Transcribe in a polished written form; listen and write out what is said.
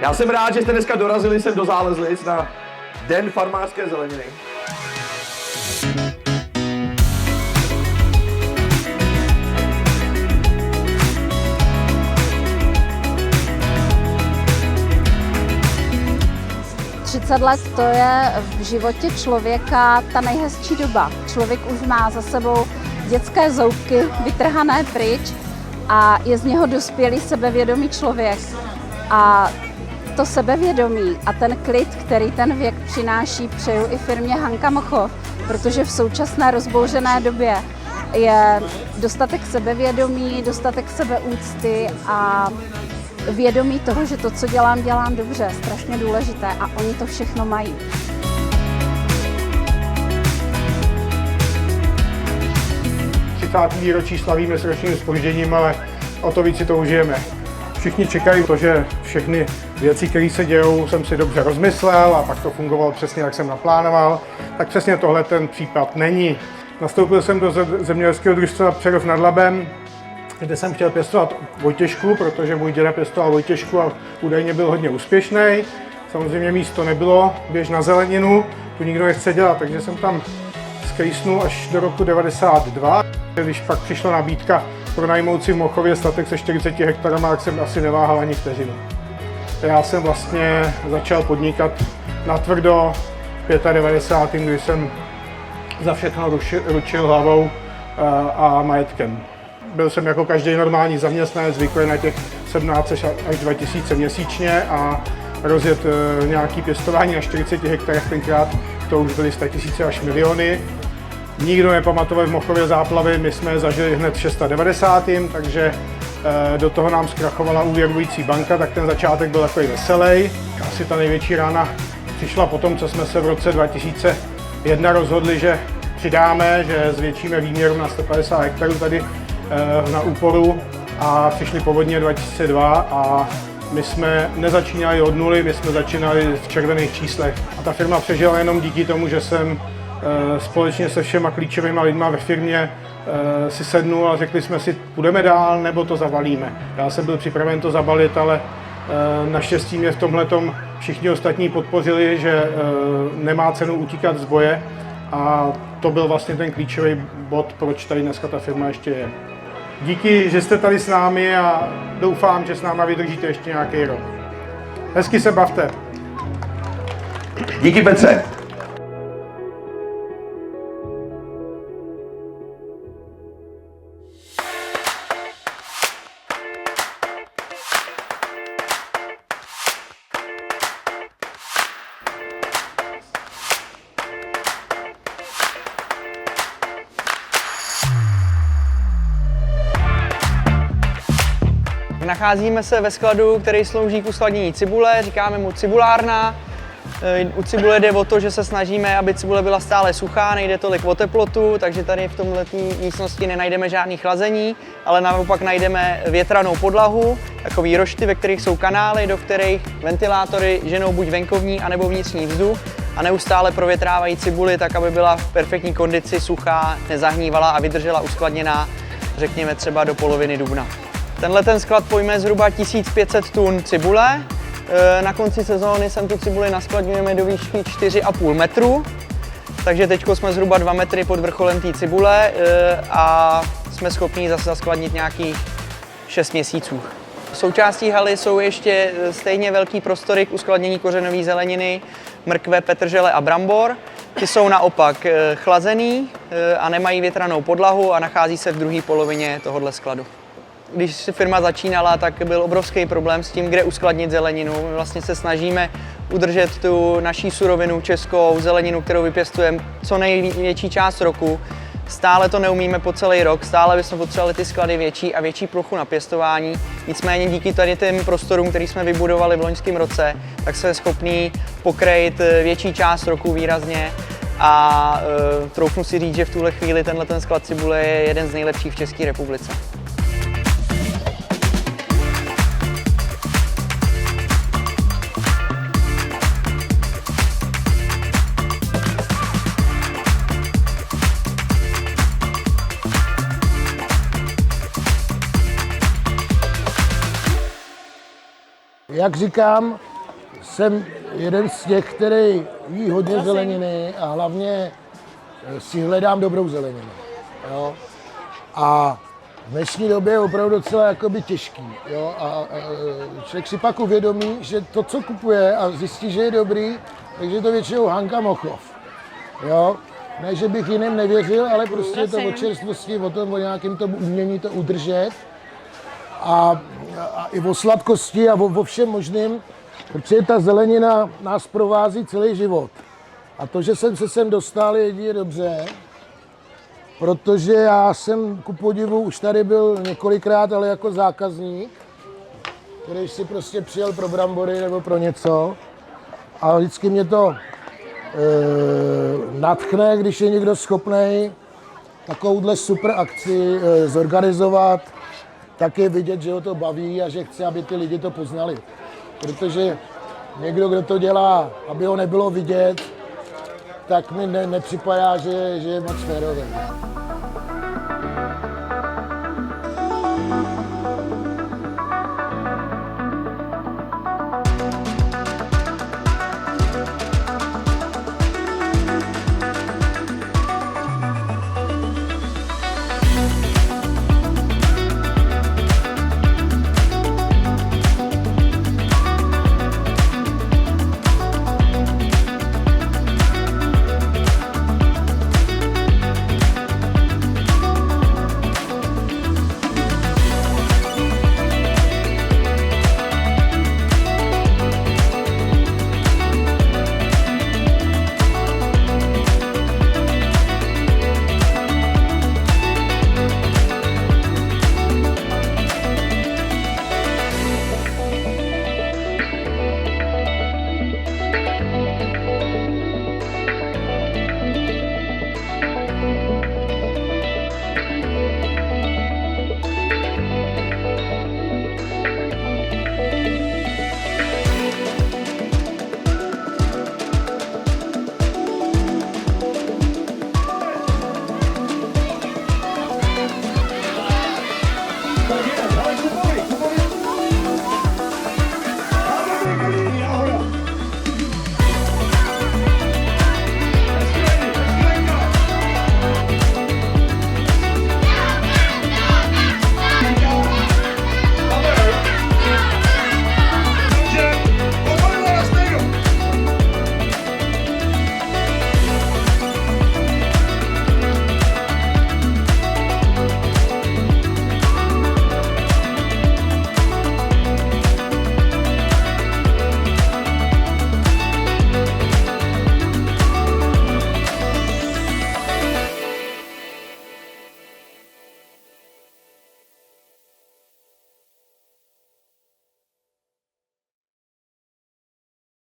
Já jsem rád, že jste dneska dorazili sem do Zálezlic na Den farmářské zeleniny. Třicet let to je v životě člověka ta nejhezčí doba. Člověk už má za sebou dětské zoubky vytrhané pryč a je z něho dospělý sebevědomý člověk. A to sebevědomí a ten klid, který ten věk přináší, přeju i firmě Hanka Mochov, protože v současné rozbouřené době je dostatek sebevědomí, dostatek sebeúcty a vědomí toho, že to, co dělám, dělám dobře, strašně důležité a oni to všechno mají. Výročí slavíme s ročním zpožděním, ale o to víc si to užijeme. Všichni čekají to, že všechny věci, které se dějou, jsem si dobře rozmyslel a pak to fungovalo přesně, jak jsem naplánoval. Tak přesně tohle ten případ není. Nastoupil jsem do zemědělského družstva Přerov nad Labem, kde jsem chtěl pěstovat vojtěšku, protože můj děda pěstoval vojtěšku a údajně byl hodně úspěšný. Samozřejmě místo nebylo, běž na zeleninu, tu nikdo nechce dělat, takže jsem tam skrýsnul až do roku 92. Když pak přišla nabídka pronajmout si v Mochově statek se 40 hektarama, tak jsem asi neváhal ani vteřinu. Já jsem vlastně začal podnikat natvrdo v 95. kdy jsem za všechno ručil hlavou a majetkem. Byl jsem jako každý normální zaměstnanec zvyklý na těch 17 až 2000 měsíčně a rozjet nějaký pěstování na 40 hektarech tenkrát, to už byly 100 000 až miliony. Nikdo nepamatoval v Mochově záplavy, my jsme je zažili hned v 690. takže do toho nám zkrachovala úvěrující banka, tak ten začátek byl takový veselý. Asi ta největší rána přišla potom, co jsme se v roce 2001 rozhodli, že přidáme, že zvětšíme výměru na 150 hektarů tady na úporu a přišli povodně 2002 a my jsme nezačínali od nuly, my jsme začínali v červených číslech. A ta firma přežila jenom díky tomu, že jsem společně se všema klíčovými lidma ve firmě si sednul a řekli jsme si, půjdeme dál nebo to zabalíme. Já jsem byl připraven to zabalit, ale naštěstí mě v tomhletom všichni ostatní podpořili, že nemá cenu utíkat z boje a to byl vlastně ten klíčový bod, proč tady dneska ta firma ještě je. Díky, že jste tady s námi a doufám, že s náma vydržíte ještě nějaký rok. Hezky se bavte. Díky, Petře. Nacházíme se ve skladu, který slouží k uskladnění cibule, říkáme mu cibulárna. U cibule jde o to, že se snažíme, aby cibule byla stále suchá, nejde tolik o teplotu, takže tady v tomto místnosti nenajdeme žádný chlazení, ale naopak najdeme větranou podlahu, takový rošty, ve kterých jsou kanály, do kterých ventilátory ženou buď venkovní, anebo vnitřní vzduch a neustále provětrávají cibuli tak, aby byla v perfektní kondici, suchá, nezahnívala a vydržela uskladněná, řekněme třeba do poloviny dubna. Tenhle sklad pojme zhruba 1500 tun cibule. Na konci sezóny sem tu cibuli naskladňujeme do výšky 4,5 metru. Takže teď jsme zhruba 2 metry pod vrcholem té cibule a jsme schopni zase zaskladnit nějakých 6 měsíců. Součástí haly jsou ještě stejně velký prostory k uskladnění kořenové zeleniny, mrkve, petržele a brambor. Ty jsou naopak chlazený a nemají větranou podlahu a nachází se v druhé polovině tohohle skladu. Když si firma začínala, tak byl obrovský problém s tím, kde uskladnit zeleninu. My vlastně se snažíme udržet tu naší surovinu českou, zeleninu, kterou vypěstujeme co největší část roku. Stále to neumíme po celý rok, stále bychom potřebovali ty sklady větší a větší plochu na pěstování. Nicméně díky tady těm prostorům, který jsme vybudovali v loňském roce, tak jsme schopní pokrýt větší část roku výrazně a troufnu si říct, že v tuhle chvíli tenhle sklad cibule je jeden z nejlepších v České republice. Jak říkám, jsem jeden z těch, který jí hodně zeleniny a hlavně si hledám dobrou zeleninu. Jo? A v dnešní době je opravdu docela jakoby těžký. Jo? A člověk si pak uvědomí, že to, co kupuje a zjistí, že je dobrý, takže to většinou Hanka Mochov. Jo? Ne, že bych jiným nevěřil, ale prostě je to o čerstvosti, o tom, o nějakém tomu umění to udržet. A i o sladkosti a o všem možným, protože ta zelenina nás provází celý život. A to, že jsem se sem dostal, je jedině dobře, protože já jsem ku podivu už tady byl několikrát, ale jako zákazník, který si prostě přijel pro brambory nebo pro něco. A vždycky mě to nadchne, když je někdo schopný takovouhle super akci zorganizovat, tak je vidět, že ho to baví a že chce, aby ty lidi to poznali. Protože někdo, kdo to dělá, aby ho nebylo vidět, tak mi nepřipadá, že je moc férový.